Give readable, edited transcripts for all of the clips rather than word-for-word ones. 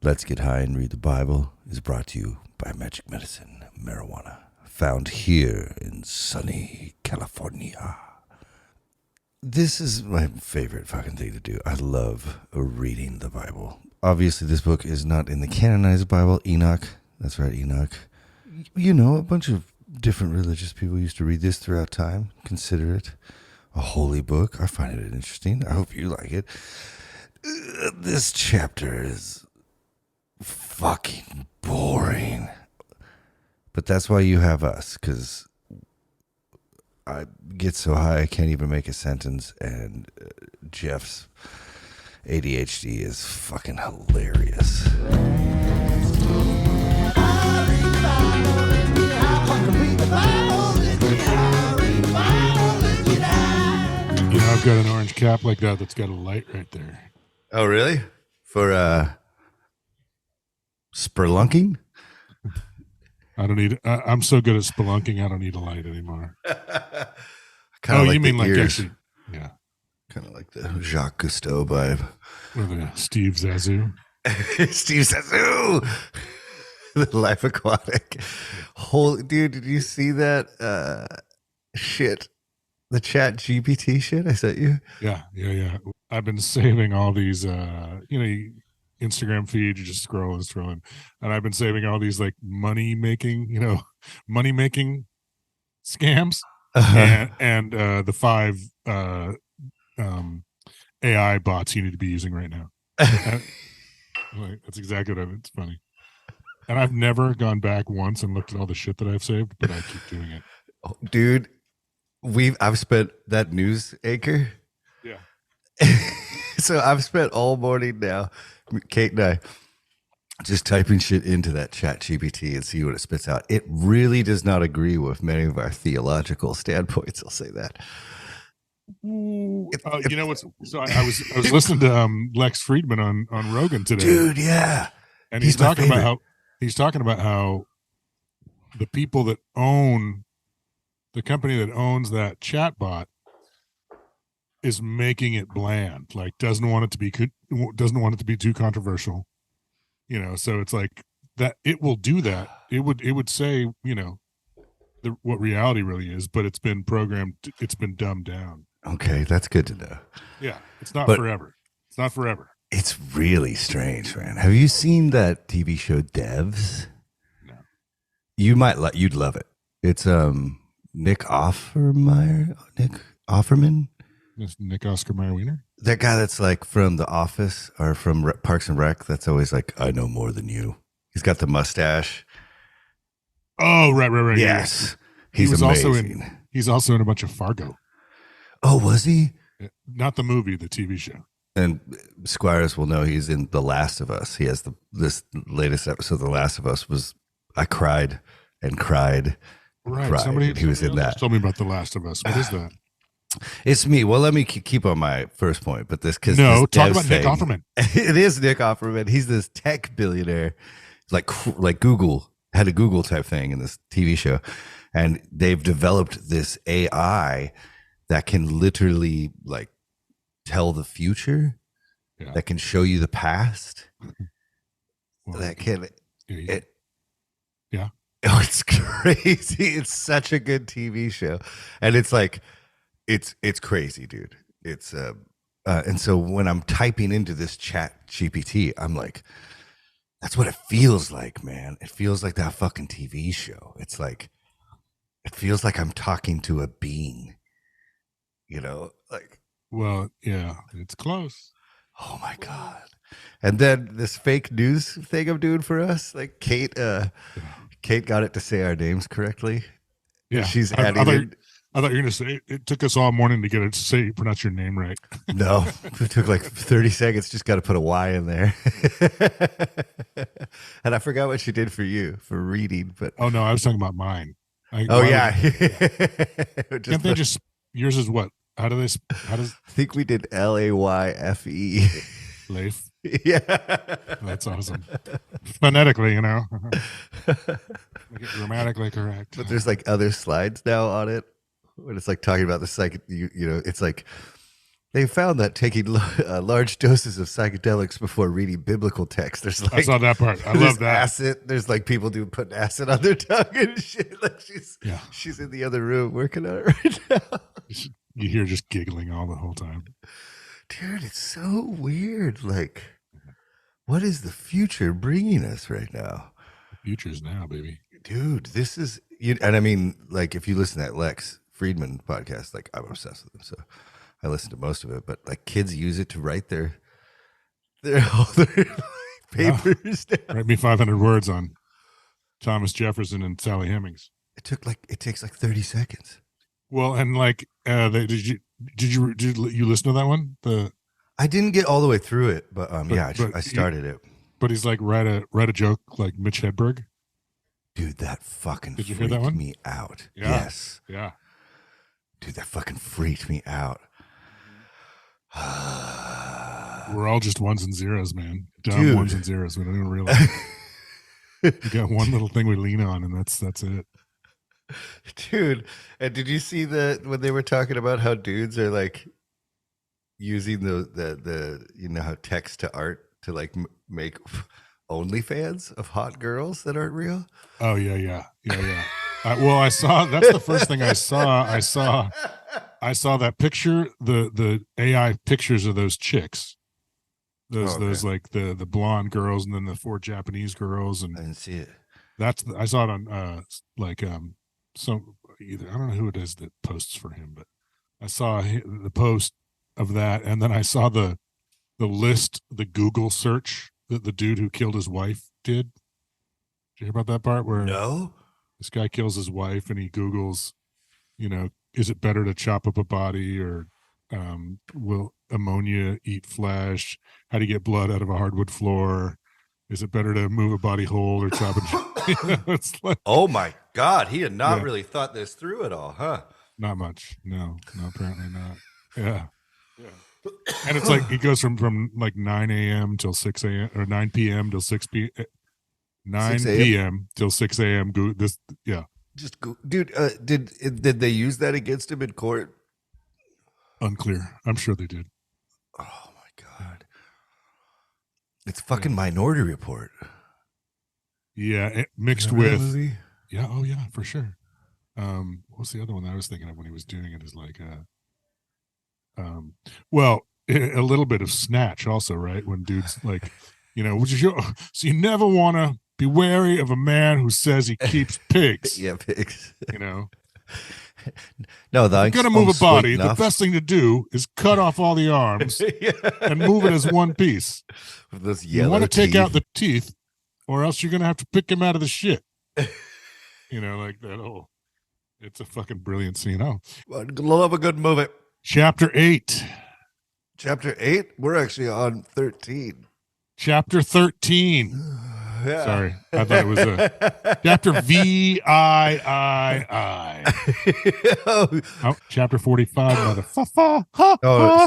Let's Get High and Read the Bible is brought to you by Magic Medicine Marijuana, found here in sunny California. This is my favorite fucking thing to do. I love reading the Bible. Obviously, this book is not in the canonized Bible. Enoch, that's right, Enoch. You know, a bunch of different religious people used to read this throughout time. Consider it a holy book. I find it interesting. I hope you like it. This chapter is fucking boring. But that's why you have us, because I get so high I can't even make a sentence, and Jeff's ADHD is fucking hilarious. You know, I've got an orange cap like that that's got a light right there. Oh, really? For spelunking? I don't need. I'm so good at spelunking. I don't need a light anymore. Kinda like you mean like ears. actually? Yeah. Kind of like the Jacques Cousteau vibe. Or the Steve Zissou. Steve Zissou! The Life Aquatic. Holy dude, did you see that shit? The chat GPT shit I sent you? Yeah. I've been saving all these, Instagram feed. You just scrolling, and I've been saving all these like money making scams, and the 5 AI bots you need to be using right now. That's exactly what it's funny. And I've never gone back once and looked at all the shit that I've saved, but I keep doing it. Oh, dude, I've spent that news anchor. Yeah. So I've spent all morning now, Kate and I, just typing shit into that chat GPT and see what it spits out. It really does not agree with many of our theological standpoints. I'll say that. You know what's? So I was listening to Lex Friedman on Rogan today, dude. Yeah, and he's talking about how the people that own the company that owns that chatbot is making it bland, like doesn't want it to be too controversial, so it's like that it will do that. It would say, what reality really is, but it's been programmed, it's been dumbed down. Okay, that's good to know. Yeah, it's not forever. It's not forever. It's really strange, man. Have you seen that TV show Devs? No. You'd love it. It's Nick Offerman. Nick Oscar Meyer Wiener? That guy that's like from The Office or from Parks and Rec, that's always like, I know more than you. He's got the mustache. Oh, right. Yes. Yeah. He's amazing. He's also in a bunch of Fargo. Oh, was he? Not the movie, the TV show. And Squires will know he's in The Last of Us. He has this latest episode, The Last of Us, I cried and cried. Right. Cried. He was in that. Told me about The Last of Us. What is that? It's me. Well, let me keep on my first point, but talk about Nick Offerman. It is Nick Offerman. He's this tech billionaire, like Google, had a Google type thing in this TV show, and they've developed this AI that can literally like tell the future, that can show you the past, that can. Oh, it's crazy. It's such a good TV show, and it's like. It's crazy, dude. It's and so when I'm typing into this chat GPT, I'm like, that's what it feels like, man. It feels like that fucking TV show. It's like, it feels like I'm talking to a being, like. Well, yeah, it's close. Oh my God. And then this fake news thing I'm doing for us, like Kate got it to say our names correctly. Yeah. She's adding in. I thought you were going to say it took us all morning to get it to say pronounce your name right. No, it took like 30 seconds. Just got to put a Y in there. And I forgot what she did for you for reading. But oh no, I was talking about mine. Yeah. Can't they just yours is what? How does I think we did Layfe. Leif? Yeah. That's awesome. Phonetically, Make it grammatically correct. But there's like other slides now on it when it's like talking about the psychic, it's like They found that taking large doses of psychedelics before reading biblical text, there's like I saw that part. I there's love that. acid. There's like people putting acid on their tongue and shit. Like she's in the other room working on it right now. You hear just giggling all the whole time. Dude, it's so weird. Like, what is the future bringing us right now? The future's now, baby. Dude, this is and I mean, like, if you listen to that Lex Friedman podcast, like, I'm obsessed with him, so I listen to most of it. But like, kids use it to write their papers down. Write me 500 words on Thomas Jefferson and Sally Hemings. It takes like 30 seconds. Well, and like, did you listen to that one? I didn't get all the way through it, but I started it. But he's like, write a joke like Mitch Hedberg. Dude, that fucking Did you hear that freaked one? me out. Yeah. Yes. Yeah. Dude, that fucking freaked me out. We're all just ones and zeros, man. Dumb Dude. Ones and zeros. We don't even realize. We got one little thing we lean on, and that's it. Dude, and did you see when they were talking about how dudes are like using the how text to art to like make OnlyFans of hot girls that aren't real? Oh yeah. Well, I saw. That's the first thing I saw. I saw that picture, the AI pictures of those chicks. Those like the blonde girls, and then the 4 Japanese girls, and I didn't see it. I saw it on either, I don't know who it is that posts for him, but I saw the post of that, and then I saw the list, the Google search that the dude who killed his wife did. Did you hear about that part where no? This guy kills his wife and he Googles, is it better to chop up a body, or will ammonia eat flesh? How do you get blood out of a hardwood floor? Is it better to move a body whole or chop it? It's like, oh my God, he had not really thought this through at all, huh? Not much. No, apparently not. Yeah. And it's like he goes from like 9 a.m. till 6 a.m. or 9 p.m. till 6 p.m. 9 p.m. till 6 a.m. Just go, dude. Did they use that against him in court? Unclear. I'm sure they did. Oh my God. It's fucking Minority Report. Yeah, mixed with movie? Yeah, oh yeah, for sure. What's the other one that I was thinking of when he was doing it is like a little bit of Snatch also, right? When dudes like, so you never want to be wary of a man who says he keeps pigs. Yeah, pigs. No, you're gonna move a body. The best thing to do is cut off all the arms and move it as one piece. With those you want to take out the teeth, or else you're gonna have to pick him out of the shit. Like that whole. It's a fucking brilliant scene. Oh, love a good movie. Chapter 8. Chapter 8. We're actually on 13. Chapter 13. Yeah. Sorry, I thought it was a chapter VIII. Chapter 45.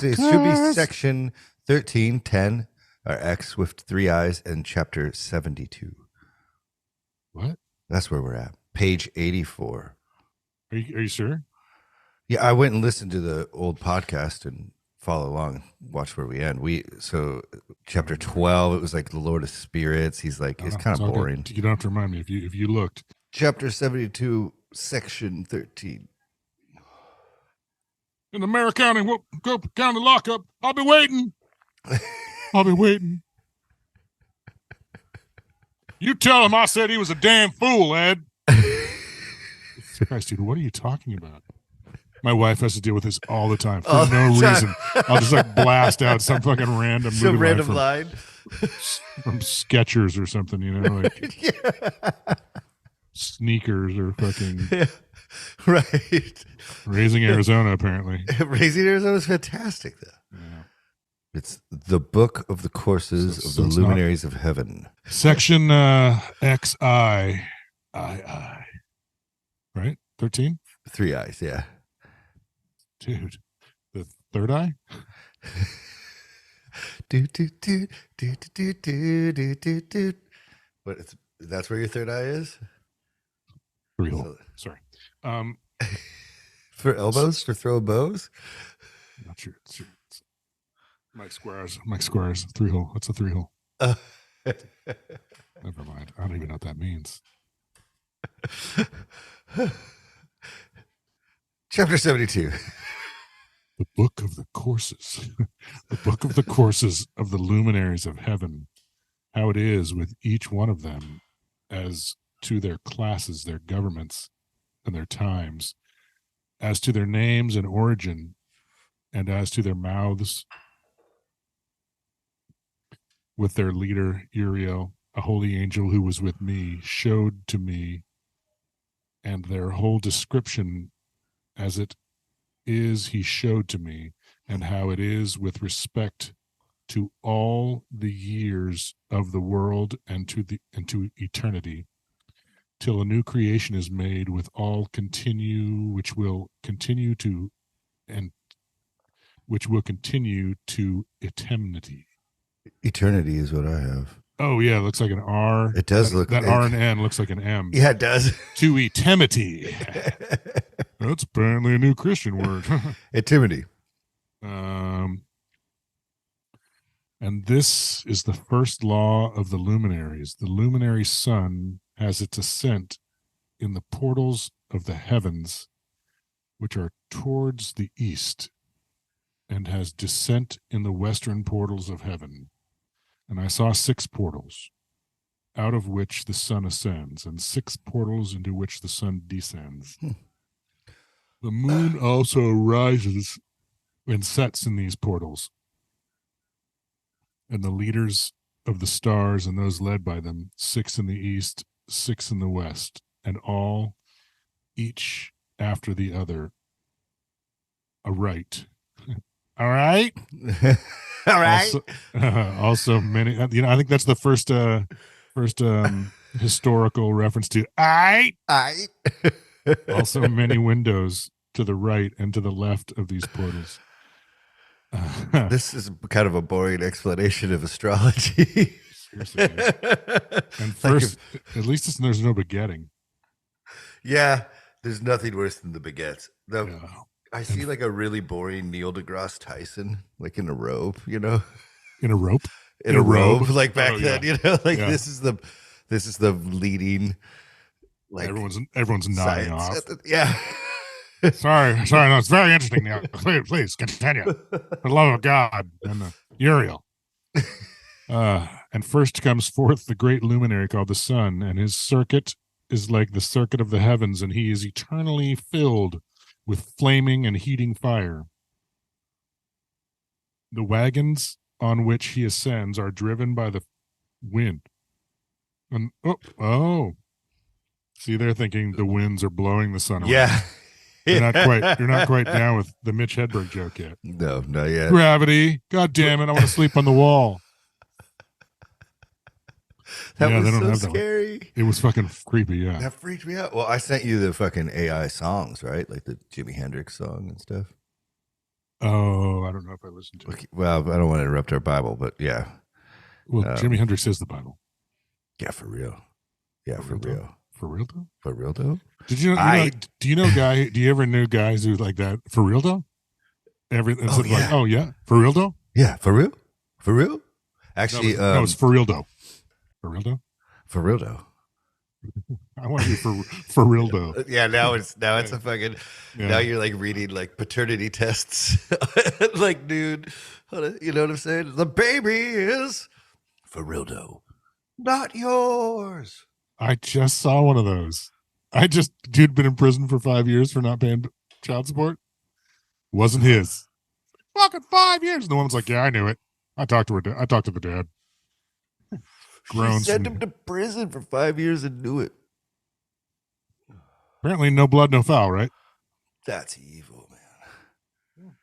It should be section 1310, or X with 3 eyes, and chapter 72. What? That's where we're at. Page 84. Are you sure? Yeah, I went and listened to the old podcast and follow along, watch where we end. So chapter 12, it was like the Lord of Spirits. He's like, it's kind of boring. You don't have to remind me if you looked. Chapter 72, section 13. In the Mara County, County lockup. I'll be waiting. I'll be waiting. You tell him I said he was a damn fool, Ed. Christ, dude, what are you talking about? My wife has to deal with this all the time for no reason. I'll just like blast out some fucking random line from Skechers or something, like sneakers or fucking right. Raising Arizona, apparently. Raising Arizona is fantastic, though. Yeah. It's the book of the courses of the luminaries of heaven. Section XI. Right? 13? 3 eyes, yeah. Dude, the third eye? But that's where your third eye is? 3 hole. Sorry. For elbows? For throw bows? Not sure. Mike Squires, 3-hole. What's a 3-hole? Never mind. I don't even know what that means. Chapter 72. The book of the courses. The book of the courses of the luminaries of heaven. How it is with each one of them as to their classes, their governments, and their times, as to their names and origin, and as to their mouths, with their leader, Uriel, a holy angel who was with me, showed to me, and their whole description as it is he showed to me, and how it is with respect to all the years of the world and to eternity, till a new creation is made with all which will continue to eternity. Eternity is what I have. Oh yeah, it looks like an R. It does look that R and N looks like an M. Yeah, it does. To eternity. That's apparently a new Christian word. Eternity. And this is the first law of the luminaries. The luminary sun has its ascent in the portals of the heavens, which are towards the east, and has descent in the western portals of heaven. And I saw 6 portals, out of which the sun ascends, and 6 portals into which the sun descends. The moon also rises and sets in these portals. And the leaders of the stars and those led by them, 6 in the east, 6 in the west, and all, each after the other, aright. All right. All right. Also many. I think that's the first historical reference to I. Also many windows to the right and to the left of these portals. This is kind of a boring explanation of astrology. Seriously. And first, at least there's no begetting. Yeah, there's nothing worse than the begets. No. Yeah. I see like a really boring Neil deGrasse Tyson, like in a robe, you know, in a robe, in a robe, like back then, yeah. you know, like this is the leading, like everyone's nodding off. Yeah. sorry, no, it's very interesting. Now, please continue. For the love of God and Uriel. And first comes forth the great luminary called the sun, and his circuit is like the circuit of the heavens, and he is eternally filled with flaming and heating fire. The wagons on which he ascends are driven by the wind. And see, they're thinking the winds are blowing the sun around. Yeah. You're not quite down with the Mitch Hedberg joke yet. No, not yet. Gravity. God damn it, I want to sleep on the wall. That was so scary. It was fucking creepy, yeah. That freaked me out. Well, I sent you the fucking AI songs, right? Like the Jimi Hendrix song and stuff. Oh, I don't know if I listened to it. Well, I don't want to interrupt our Bible, but yeah. Well, Jimi Hendrix is the Bible. Yeah, for real. Yeah, for real. For real though? For real though? Did you know, do you ever know guys who like that? For real though? Like, oh yeah, for real though? Yeah, for real? For real? Actually, no, it's for real though. For real though? For real though. I want to be for real though. Yeah, now it's a fucking now you're like reading like paternity tests. Like, dude, you know what I'm saying? The baby is for real though. Not yours. I just saw one of those. Dude been in prison for 5 years for not paying child support. Wasn't his. Fucking 5 years. And the woman's like, yeah, I knew it. I talked to the dad. She sent him to prison for 5 years and knew it. Apparently no blood, no foul, right? That's evil, man.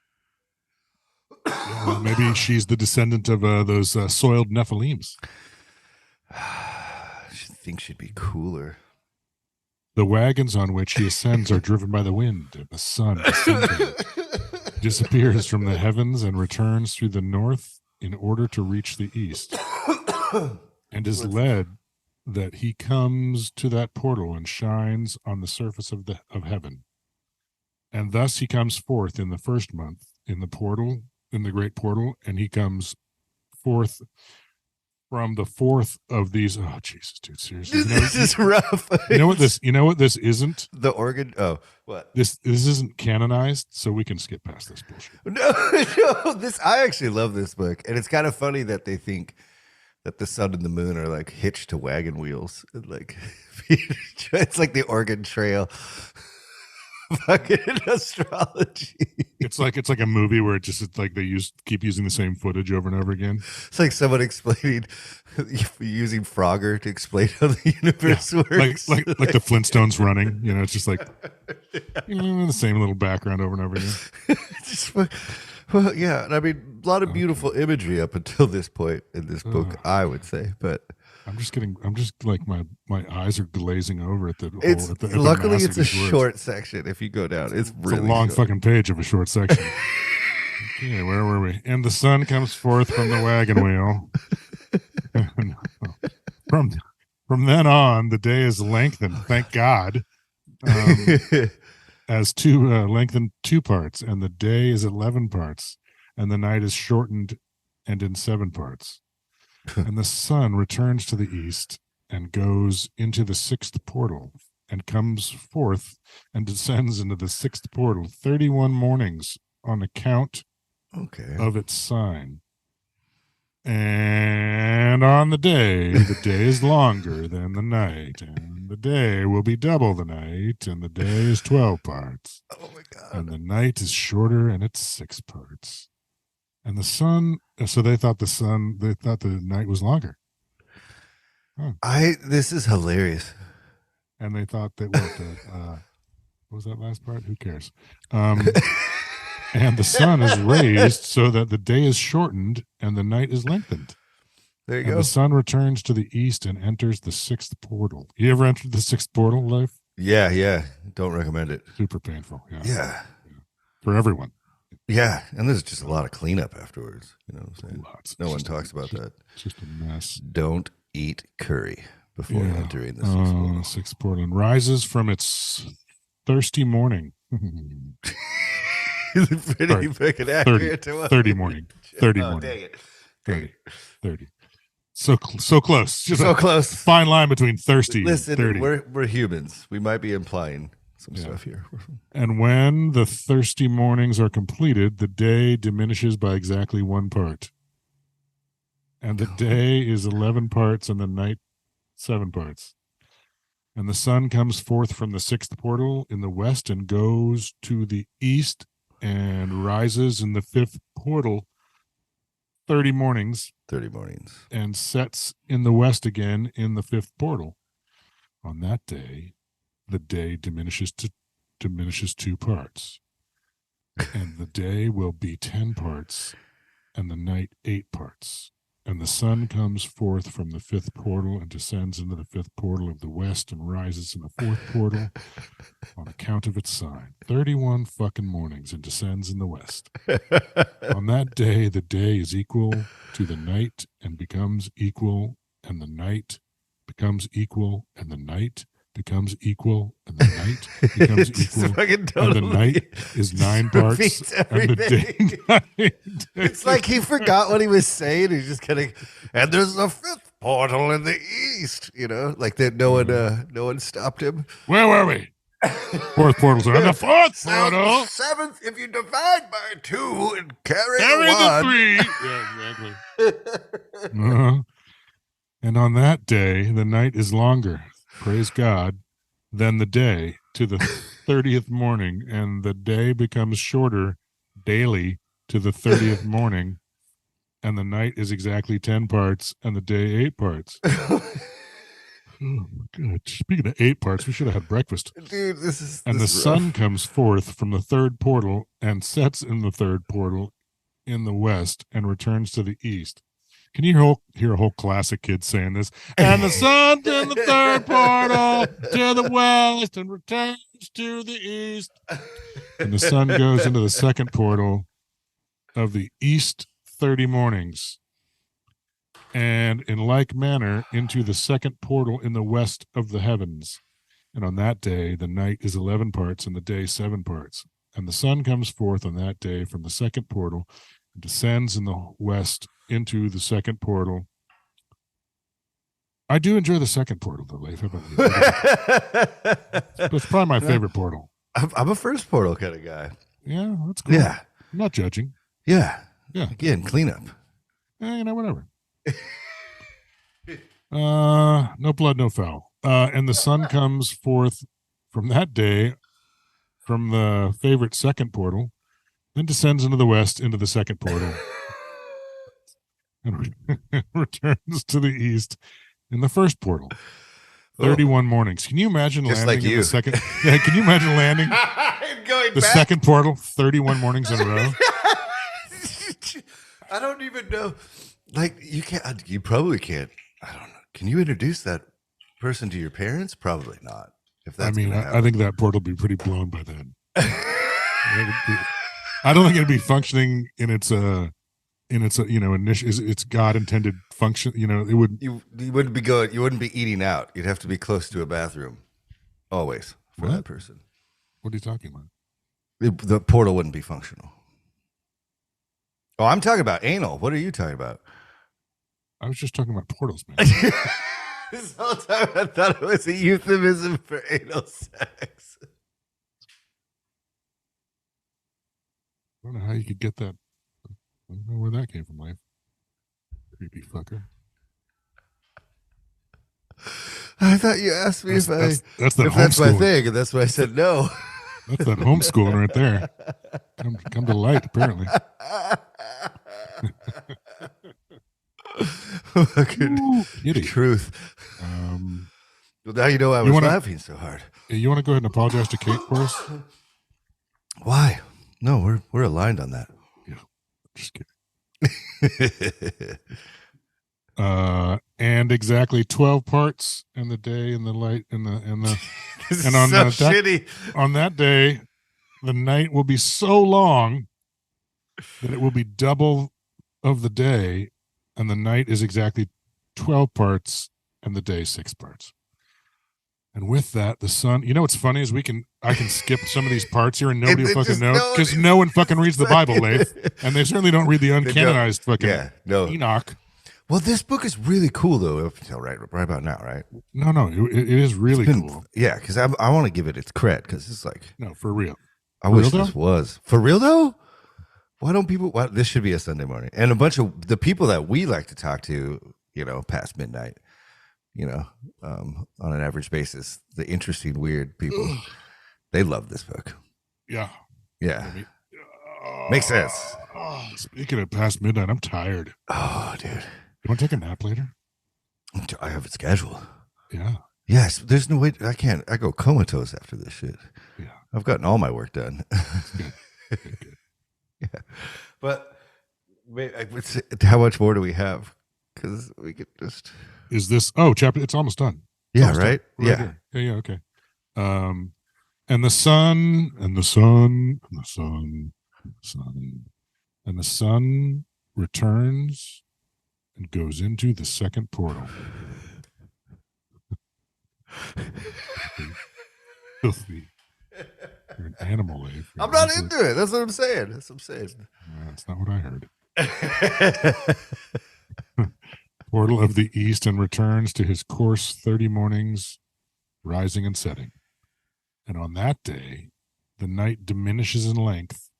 Yeah, well, maybe she's the descendant of those soiled Nephilims. She thinks she'd be cooler. The wagons on which he ascends are driven by the wind, and the sun disappears from the heavens and returns through the north in order to reach the east, and is led that he comes to that portal and shines on the surface of heaven. And thus he comes forth in the first month in the portal, in the great portal, and he comes forth from the fourth of these. Oh Jesus, dude, seriously, This is rough. You know what this? You know what this isn't? The organ. Oh, what? This isn't canonized, so we can skip past this bullshit. No. This I actually love this book, and it's kind of funny that they think that the sun and the moon are like hitched to wagon wheels, and like it's like the Oregon Trail. Fucking astrology. It's like a movie where it's like they keep using the same footage over and over again. It's like someone explaining using Frogger to explain how the universe works. Like the Flintstones running. You know, it's just like the same little background over and over again. Well, yeah, and I mean a lot of beautiful imagery up until this point in this book, I would say, but I'm just like my eyes are glazing over at the whole. It's at the luckily it's a words. short section. If you go down, it's really a long short. fucking page of a short section. Okay, where were we? And the sun comes forth from the wagon wheel. From then on, the day is lengthened. Thank God, as lengthened 2 parts, and the day is 11 parts, and the night is shortened and in 7 parts. And the sun returns to the east and goes into the 6th portal and comes forth and descends into the 6th portal 31 mornings on account of its sign. And on the day is longer than the night, and the day will be double the night, and the day is 12 parts. Oh my God. And the night is shorter and it's 6 parts. And the sun, so they thought the night was longer. Huh. This is hilarious. And they thought that what was that last part? Who cares? And the sun is raised so that the day is shortened and the night is lengthened. There you and go. The sun returns to the east and enters the 6th portal. You ever entered the 6th portal, Life? Yeah. Don't recommend it. Super painful. Yeah. For everyone. Yeah, and there's just a lot of cleanup afterwards. You know what I'm saying? Lots. No one talks about that. It's just a mess. Don't eat curry before entering the 6th portal. 6th portal and rises from its thirsty morning. Pretty fucking accurate to what 30 morning. 30 morning. Dang it. 30. So close. Just so close. Fine line between thirsty Listen, and 30. We're humans. We might be implying some stuff here. And when the thirsty mornings are completed, the day diminishes by exactly 1 part. And the day is 11 parts and the night 7 parts. And the sun comes forth from the 6th portal in the west and goes to the east and rises in the 5th portal 30 mornings. 30 mornings. And sets in the west again in the 5th portal. On that day, the day diminishes 2 parts. And the day will be 10 parts and the night 8 parts. And the sun comes forth from the 5th portal and descends into the 5th portal of the west and rises in the 4th portal on account of its sign. 31 fucking mornings and descends in the west. On that day, the day is equal to the night and becomes equal, and the night becomes equal, and the night becomes equal, and the night becomes equal, and the night is 9 parts, and the day. It's like he forgot what he was saying. He's just kind of, and there's a 5th portal in the east. You know, like that. No one stopped him. Where were we? 4th portal's on the 4th portal. 7th if you divide by 2 and carry the 1. 3. Yeah, exactly. And on that day, the night is longer. Praise God, than the day to the 30th morning, and the day becomes shorter daily to the 30th morning, and the night is exactly 10 parts, and the day 8 parts. Oh my God! Speaking of 8 parts, we should have had breakfast, dude. And the sun comes forth from the 3rd portal and sets in the 3rd portal in the west and returns to the east. Can you hear a whole class of kids saying this? And the sun in the 3rd portal to the west and returns to the east. And the sun goes into the 2nd portal of the east 30 mornings. And in like manner into the 2nd portal in the west of the heavens. And on that day, the night is 11 parts and the day 7 parts. And the sun comes forth on that day from the 2nd portal descends in the west into the second portal. I do enjoy the second portal, though, Leif. How about you? It's probably my favorite portal. I'm a first portal kind of guy. Yeah, that's cool. Yeah. I'm not judging. Yeah. Yeah. Again, cleanup. Whatever. No blood, no foul. And the sun comes forth from that day from the favorite second portal, then descends into the west into the second portal, and returns to the east in the first portal. 31 mornings. Can you imagine Just landing like in the second? Yeah, can you imagine landing going the back? second portal 31 mornings in a row? I don't even know. Like, you can't. You probably can't. I don't know. Can you introduce that person to your parents? Probably not. If that's I think that portal would be pretty blown by then. I don't think it'd be functioning in its initial its God intended function. It would. You wouldn't be going. You wouldn't be eating out. You'd have to be close to a bathroom, always for that person. What are you talking about? The portal wouldn't be functional. Oh, I'm talking about anal. What are you talking about? I was just talking about portals, man. This whole time I thought it was a euphemism for anal sex. I don't know how you could get that. I don't know where that came from, Leif. Creepy fucker. I thought you asked me that's my thing, and that's why I said no. That's that homeschooling right there. Come to light, apparently. Fucking truth. Well, now you know I was laughing so hard. You want to go ahead and apologize to Kate for us? Why? No, we're aligned on that. Yeah, just kidding. And exactly 12 parts in the day and the light and the and on so shitty. On that day, the night will be so long that it will be double of the day, and the night is exactly 12 parts and the day 6 parts. And with that, the sun, what's funny is I can skip some of these parts here and nobody will fucking know, because no one fucking reads the Bible, Leif, and they certainly don't read the uncanonized fucking Enoch. Well, this book is really cool, though, up until right about now, right? No, it is really cool. Yeah, because I want to give it its credit, because it's like... No, for real. I wish this was. For real, though? Why don't people... This should be a Sunday morning. And a bunch of the people that we like to talk to, past midnight, on an average basis, the interesting, weird people, they love this book. Yeah. Yeah. Makes sense. Speaking of past midnight, I'm tired. Oh, dude. You want to take a nap later? I have it scheduled. Yeah. Yes. There's no way. I can't. I go comatose after this shit. Yeah. I've gotten all my work done. Good. Yeah. But wait, how much more do we have? Because we could just. Is this? Chapter. It's almost done. Almost right? Done. Yeah. Yeah. Okay. And the sun, and the sun, and the sun, and the sun, and the sun returns and goes into the second portal. Filthy. You're an animal, Leif. I'm not into it. That's what I'm saying. That's not what I heard. Portal of the east, and returns to his course 30 mornings, rising and setting. And on that day, the night diminishes in length,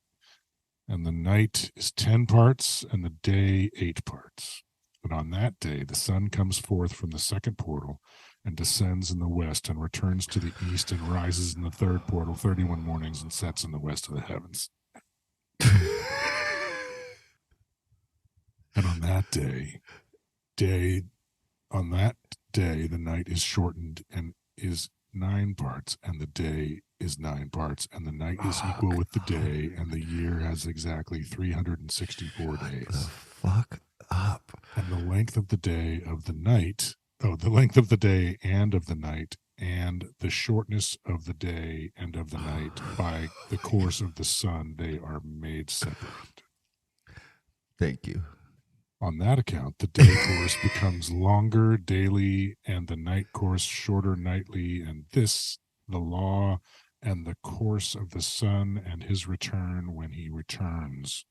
and the night is 10 parts, and the day 8 parts. But on that day, the sun comes forth from the second portal and descends in the west and returns to the east and rises in the third portal 31 mornings and sets in the west of the heavens. And on that day, the night is shortened and is 9 parts, and the day is 9 parts, and the night is equal with the day, and the year has exactly 364 days. The fuck up. And the length of the day of the night, the length of the day and of the night, and the shortness of the day and of the night by the course of the sun, they are made separate. Thank you. On that account, the day course becomes longer daily, and the night course shorter nightly, and this, the law and the course of the sun and his return when he returns.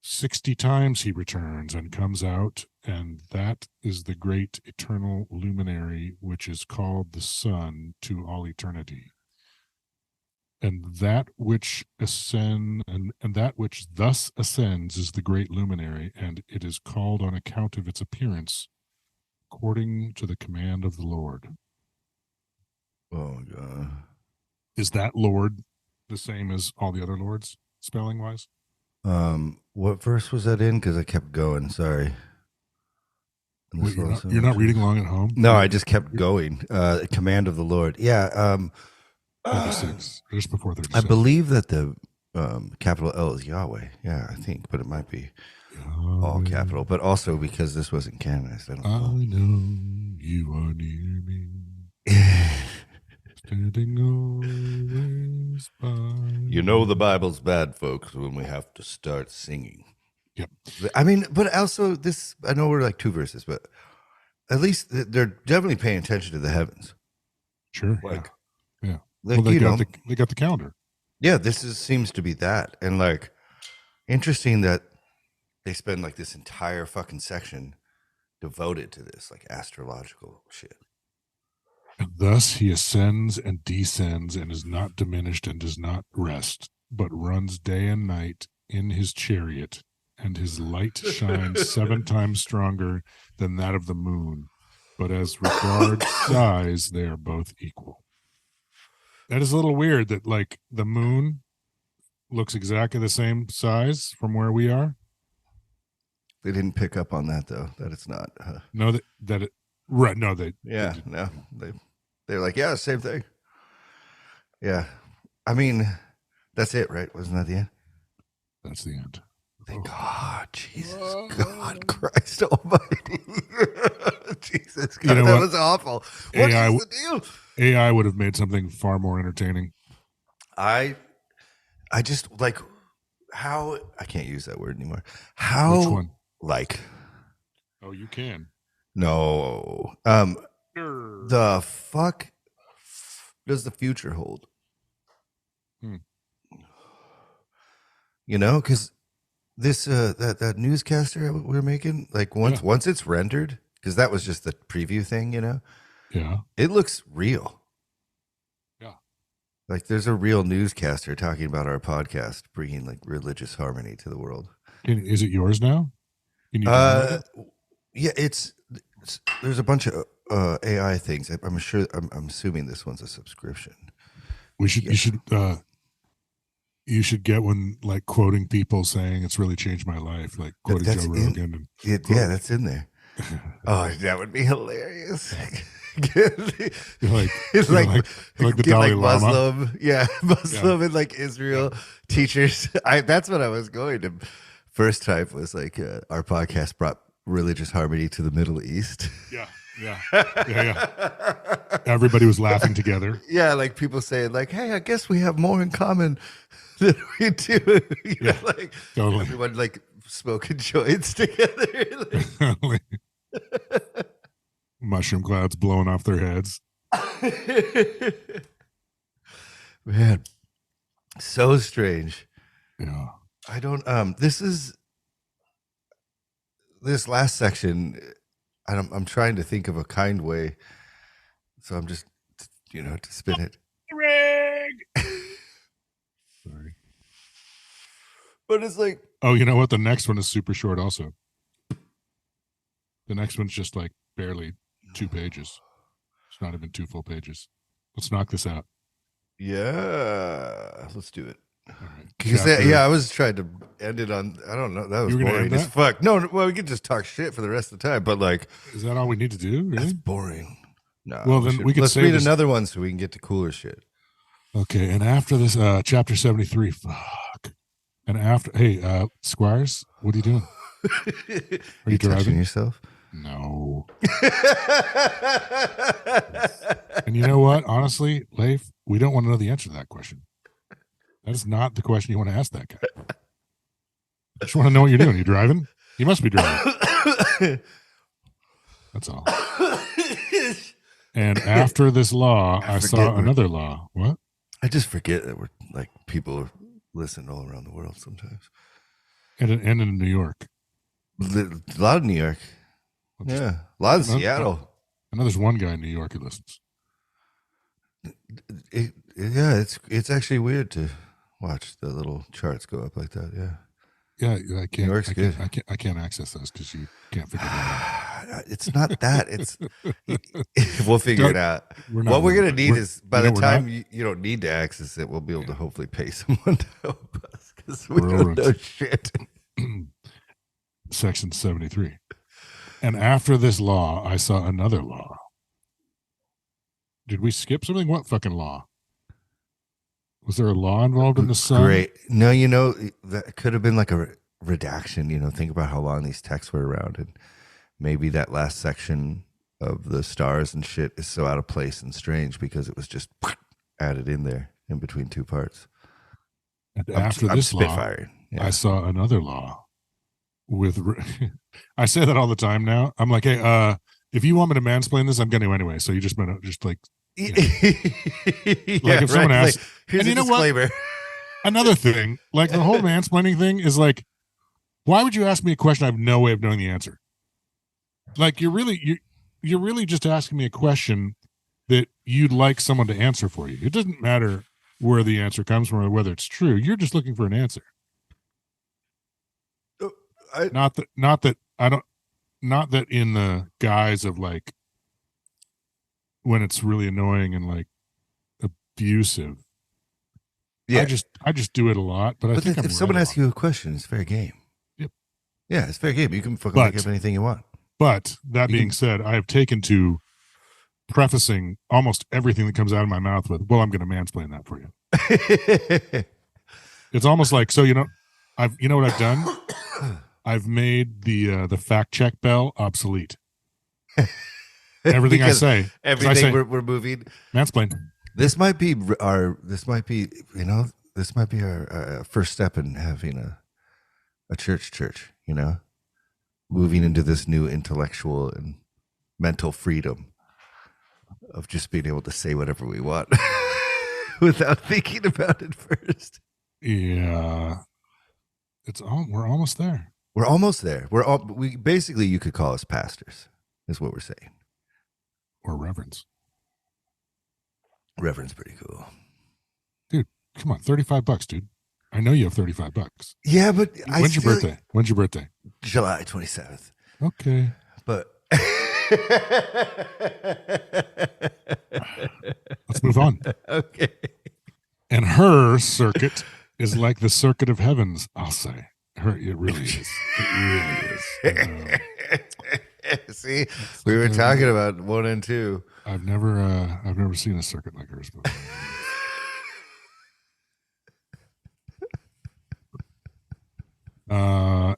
60 times he returns and comes out, and that is the great eternal luminary, which is called the sun to all eternity. And that which and that which thus ascends is the great luminary, and it is called on account of its appearance, according to the command of the Lord. Oh God. Is that Lord the same as all the other lords, spelling wise? What verse was that in? Because I kept going. Sorry. Wait, you're not reading along at home? No, I just kept going. Command of the Lord. Yeah. 36, just before 36. I believe that the capital L is Yahweh. Yeah, I think, but it might be all capital. But also because this wasn't canonized, I don't know. I know you are near me. Standing always by. You know the Bible's bad, folks, when we have to start singing. Yep. I mean, but also this, I know we're like 2 verses, but at least they're definitely paying attention to the heavens. Sure. Like, yeah. Like, Well, they got the calendar. Yeah, seems to be that. And like, interesting that they spend like this entire fucking section devoted to this, like astrological shit. And thus he ascends and descends and is not diminished and does not rest, but runs day and night in his chariot, and his light shines 7 times stronger than that of the moon. But as regards size, they are both equal. That is a little weird that like the moon looks exactly the same size from where we are. They didn't pick up on that though, that it's not. No, that it, right. No, they they're like, yeah, same thing. Yeah. I mean, that's it, right? Wasn't that the end? That's the end. Thank God, Jesus, God, Christ Almighty, Jesus, God, that was awful. What is the deal? AI would have made something far more entertaining. I just like how I can't use that word anymore. How? Which one? Like? Oh, you can. No. The fuck does the future hold? You know, because this that newscaster we're making, like once it's rendered, because that was just the preview thing, you know. Yeah. It looks real. Yeah. Like there's a real newscaster talking about our podcast, bringing like religious harmony to the world. Is it yours now? Can you download it? Yeah, it's there's a bunch of AI things. I'm assuming this one's a subscription. You should get one like quoting people saying it's really changed my life, like quoting Joe Rogan. Yeah, that's in there. Oh, that would be hilarious. like the Dalai Lama. Muslim, Muslim and like Israel teachers. That's what I was going to. First type was like our podcast brought religious harmony to the Middle East. Yeah. Everybody was laughing together. Yeah, like people saying like, "Hey, I guess we have more in common than we do." Like totally. Everyone like smoking joints together. Mushroom clouds blowing off their heads. Man, so strange. Yeah. I don't this last section, I'm trying to think of a kind way, so I'm just to spin it. Sorry. But it's like, oh, you know what? The next one is super short also. The next one's just like barely 2 pages. It's not even 2 full pages. Let's knock this out. Yeah, let's do it. Right. Because I was trying to end it on, I don't know, that was boring as fuck. No, well, we could just talk shit for the rest of the time, but like, is that all we need to do? Really? That's boring. No. Well, then we can let's read another one so we can get to cooler shit. Okay, and after this, chapter 73. Fuck. And after, hey, Squires, what are you doing? Are you driving yourself? No. And you know what? Honestly, Leif, we don't want to know the answer to that question. That is not the question you want to ask that guy. I just want to know what you're doing. You driving? You must be driving. That's all. And after this law, I saw another law. What? I just forget that we're like people listen all around the world sometimes. And in New York. A lot of New York. Yeah. A lot of Seattle. I know there's one guy in New York who listens. It's actually weird to watch the little charts go up like that. Yeah. Yeah, I can't. New York's good. I can't access those because you can't figure that out. It's not that. It's we'll figure it out. What we're gonna need is by the time you don't need to access it, we'll be able to hopefully pay someone to help us because we don't know shit. Section 73. And after this law, I saw another law. Did we skip something? What fucking law? Was there a law involved in the sun? Great. No, that could have been like a redaction. Think about how long these texts were around, and maybe that last section of the stars and shit is so out of place and strange because it was just added in there in between two parts. And after this law, I saw another law with. I say that all the time now. I'm like, hey, if you want me to mansplain this, I'm going to anyway. So you just like. Yeah, like if someone asks, like, here's a disclaimer. What? Another thing, like the whole mansplaining thing is like, why would you ask me a question I have no way of knowing the answer? Like you're really just asking me a question that you'd like someone to answer for you. It doesn't matter where the answer comes from or whether it's true. You're just looking for an answer. Not that in the guise of like when it's really annoying and like abusive. Yeah, I just do it a lot. But I think if someone asks you a question, it's fair game. Yep. Yeah, it's fair game. You can fucking make up anything you want. But that being said, I have taken to prefacing almost everything that comes out of my mouth with, "Well, I'm going to mansplain that for you." It's almost like you know what I've done. I've made the fact check bell obsolete. Everything I say, we're moving. Mansplain. This might be our first step in having a church, moving into this new intellectual and mental freedom of just being able to say whatever we want without thinking about it first. Yeah. We're almost there. We're almost there. We basically, you could call us pastors, is what we're saying. Or reverends. Reverend's pretty cool. Dude, come on, $35, dude. I know you have $35. Yeah, but When's your birthday? When's your birthday? July 27th. Okay. But let's move on. Okay. And her circuit is like the circuit of heavens, I'll say. It really is. It really is. See, we were talking about 1 and 2. I've never seen a circuit like hers before.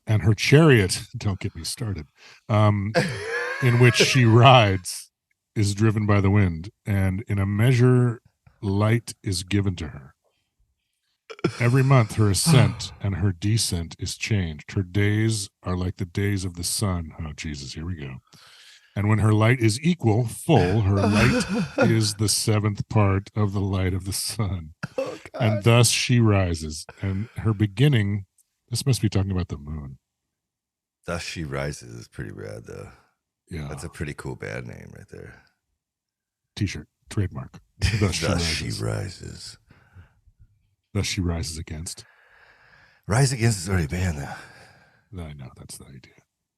And her chariot, don't get me started, in which she rides is driven by the wind, and in a measure light is given to her. Every month her ascent and her descent is changed. Her days are like the days of the sun. Oh, Jesus, here we go. And when her light is full, her light is the 7th part of the light of the sun. Oh, and thus she rises. And her beginning, this must be talking about the moon. Thus she rises is pretty rad, though. Yeah. That's a pretty cool band name right there. T-shirt, trademark. Thus she rises. Thus she rises against. Rise Against is already banned, though. I know, that's the idea.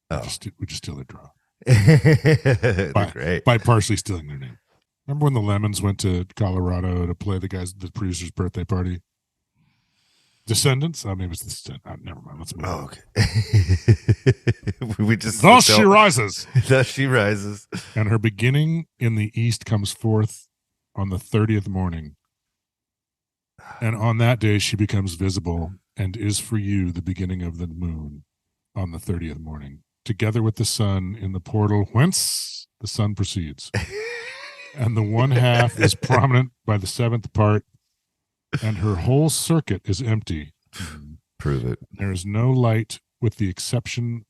Oh. We just steal their draw. Great. By partially stealing their name. Remember when the Lemons went to Colorado to play the producer's birthday party? Descendants? Oh, maybe it's never mind. Let's move on. Okay. Thus she rises. Thus she rises. And her beginning in the east comes forth on the 30th morning. And on that day she becomes visible and is for you the beginning of the moon on the 30th morning, together with the sun in the portal whence the sun proceeds. And the one half is prominent by the 7th part, and her whole circuit is empty. Prove it. There is no light with the exception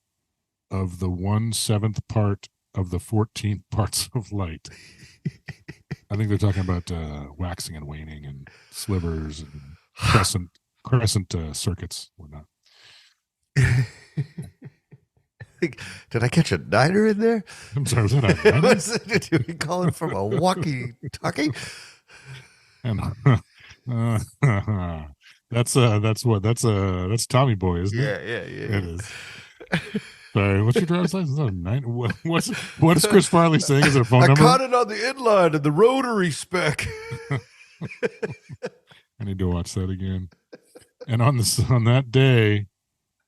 of the 1/7 part of the 14 parts of light. I think they're talking about waxing and waning and slivers and crescent circuits, whatnot. Did I catch a niner in there? I'm sorry, was that a niner? Did we call it from a walkie-talkie? And that's Tommy Boy, isn't it? Yeah. It is. Sorry, what's your driver's license? Oh, what's Chris Farley saying? Is it a phone number? I caught it on the inline and the rotary spec. I need to watch that again. And on that day,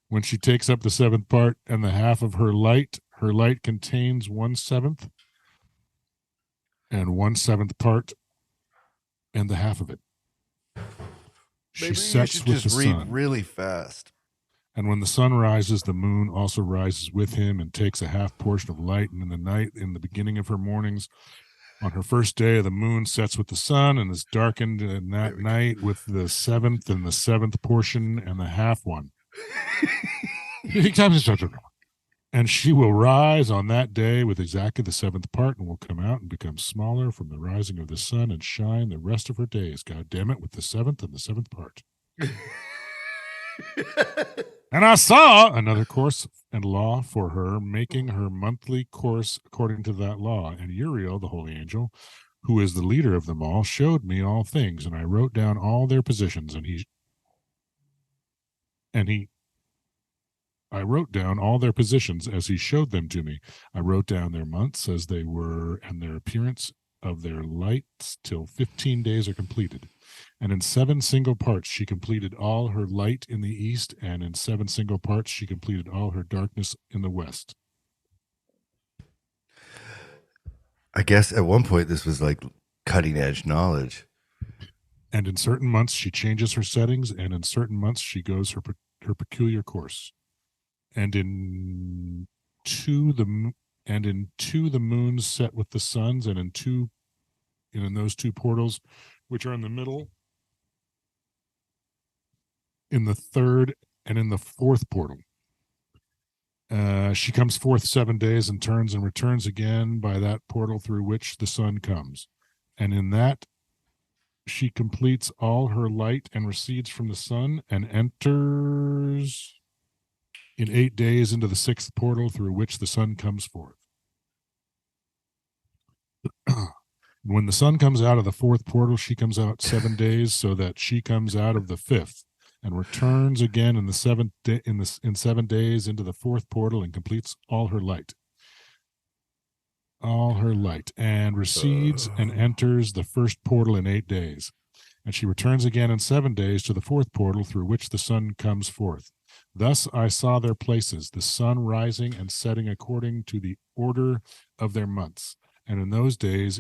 when she takes up the seventh part and the half of her light contains 1/7, and 1/7 part and the half of it. Maybe She sets you should with just the read sun. really fast. And when the sun rises, the moon also rises with him and takes a half portion of light. And in the night, in the beginning of her mornings, on her first day, the moon sets with the sun and is darkened in that night with the seventh and the seventh portion and the half one. And she will rise on that day with exactly the seventh part and will come out and become smaller from the rising of the sun and shine the rest of her days. God damn it, with the seventh and the seventh part. And I saw another course and law for her, making her monthly course according to that law. And Uriel, the holy angel, who is the leader of them all, showed me all things. And I wrote down all their positions. I wrote down all their positions as he showed them to me. I wrote down their months as they were and their appearance of their lights till 15 days are completed. And in 7 single parts she completed all her light in the east, and in 7 single parts she completed all her darkness in the west. I guess at one point this was like cutting edge knowledge. And in certain months she changes her settings, and in certain months she goes her peculiar course. And in two the moons set with the suns, and in those 2 portals, which are in the middle, in the 3rd and in the 4th portal. She comes forth 7 days and turns and returns again by that portal through which the sun comes. And in that she completes all her light and recedes from the sun and enters in 8 days into the 6th portal through which the sun comes forth. When the sun comes out of the 4th portal, she comes out 7 days, so that she comes out of the 5th and returns again in the 7th day, in 7 days into the 4th portal and completes all her light, and recedes and enters the 1st portal in 8 days. And she returns again in 7 days to the 4th portal through which the sun comes forth. Thus I saw their places, the sun rising and setting according to the order of their months. And in those days,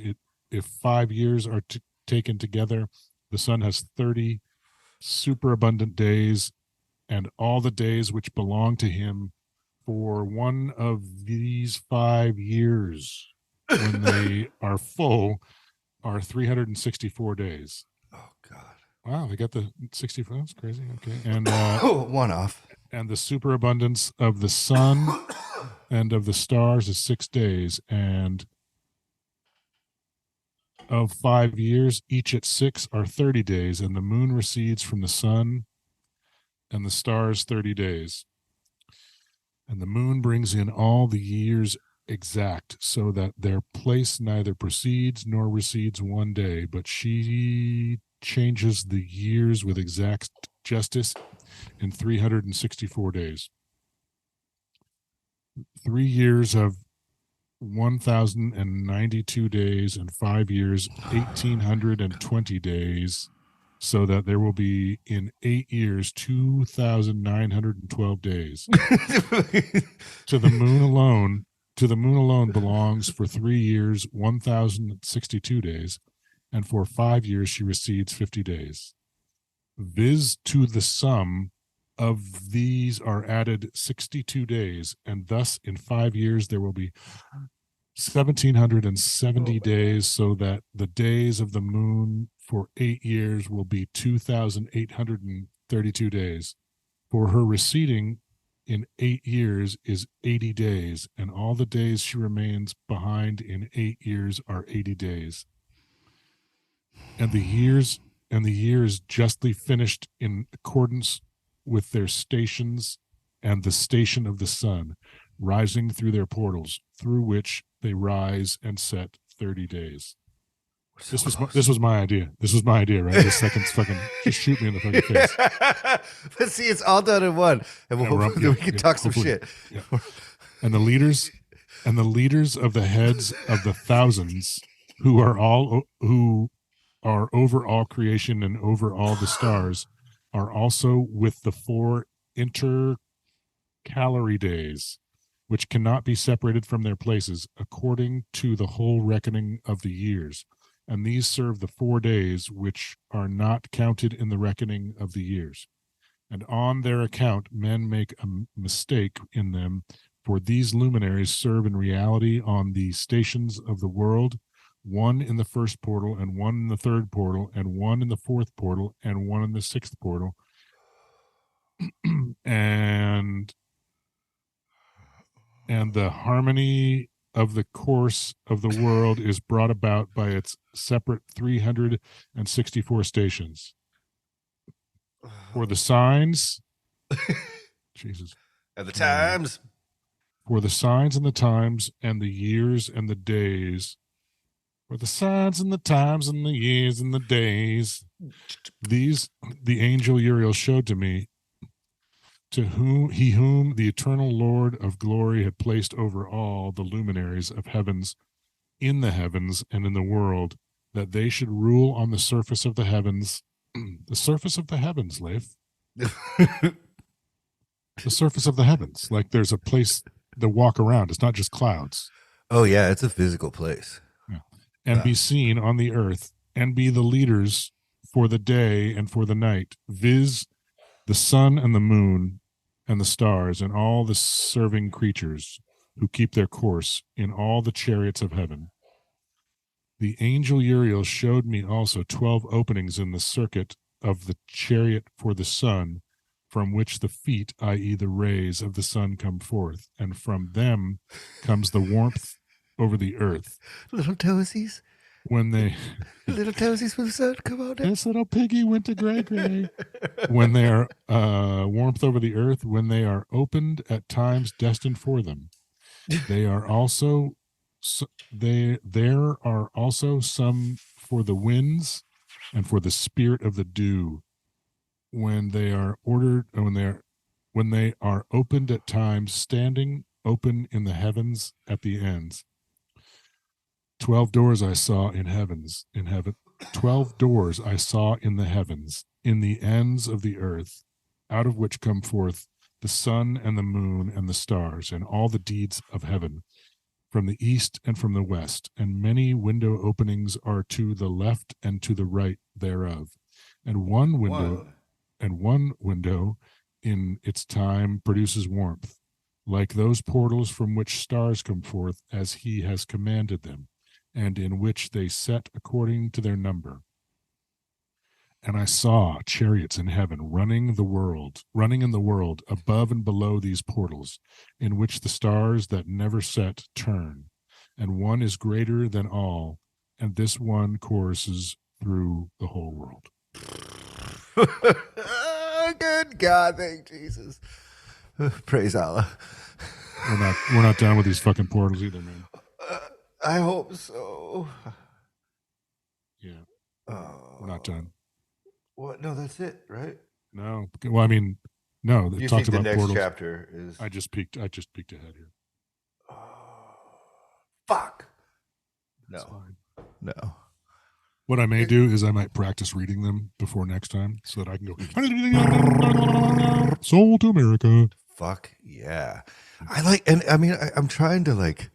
if 5 years are taken together, the sun has 30 superabundant days, and all the days which belong to him for one of these 5 years, when they are full, are 364 days. Oh, God. Wow, they got the 64. That's crazy. Okay. And one off. And the superabundance of the sun and of the stars is 6 days. And of 5 years, each at 6 are 30 days. And the moon recedes from the sun and the stars 30 days. And the moon brings in all the years exact, so that their place neither proceeds nor recedes 1 day, but she changes the years with exact justice in 364 days. 3 years of 1,092 days, and 5 years 1,820 days, so that there will be in 8 years 2,912 days. To the moon alone belongs for 3 years 1,062 days, and for 5 years she recedes 50 days. Viz. To the sum of these are added 62 days, and thus in 5 years there will be 1,770 days, so that the days of the moon for 8 years will be 2,832 days. For her receding in 8 years is 80 days, and all the days she remains behind in 8 years are 80 days. And the years justly finished in accordance with their stations and the station of the sun, rising through their portals, through which they rise and set 30 days. So This was my idea. This was my idea, right? This second's fucking just shoot me in the fucking face. But see, it's all done in one, and we can talk some shit. Yeah. And the leaders of the heads of the thousands who are over all creation and over all the stars are also with the 4 intercalary days, which cannot be separated from their places according to the whole reckoning of the years. And these serve the 4 days which are not counted in the reckoning of the years. And on their account, men make a mistake in them, for these luminaries serve in reality on the stations of the world, one in the first portal, and one in the third portal, and one in the fourth portal, and one in the sixth portal. and the harmony of the course of the world is brought about by its separate 364 stations. For the signs, Jesus, and the times, for the signs and the times and the years and the days, for the signs and the times and the years and the days, these the angel Uriel showed to me, to whom the eternal Lord of glory had placed over all the luminaries of heavens, in the heavens and in the world, that they should rule on the surface of the heavens. The surface of the heavens, Leif. The surface of the heavens. Like there's a place to walk around. It's not just clouds. Oh, yeah, it's a physical place. Yeah. And be seen on the earth, and be the leaders for the day and for the night, viz. The sun and the moon and the stars and all the serving creatures who keep their course in all the chariots of heaven. The angel Uriel showed me also 12 openings in the circuit of the chariot for the sun, from which the feet, i.e. the rays of the sun, come forth, and from them comes the warmth over the earth. Little toesies. When they little toesies from the sun, come on in. This little piggy went to gray. When they are warmth over the earth, when they are opened at times destined for them, they are also there are also some for the winds and for the spirit of the dew. When they are opened at times, standing open in the heavens at the ends. 12 doors I saw in heaven. 12 doors I saw in the heavens, in the ends of the earth, out of which come forth the sun and the moon and the stars and all the deeds of heaven, from the east and from the west, and many window openings are to the left and to the right thereof. And one window in its time produces warmth, like those portals from which stars come forth as he has commanded them, and in which they set according to their number. And I saw chariots in heaven running in the world above and below these portals, in which the stars that never set turn, and one is greater than all, and this one courses through the whole world. Good God, thank Jesus. Praise Allah. We're not done with these fucking portals either, man. I hope so. Yeah. We're not done. What? No, that's it, right? No. Well, I mean, no. It you talks think about the next portals. Chapter is? I just peeked ahead here. Fuck. That's fine. No. What I may do is I might practice reading them before next time, so that I can go Soul to America. Fuck yeah. I'm trying to like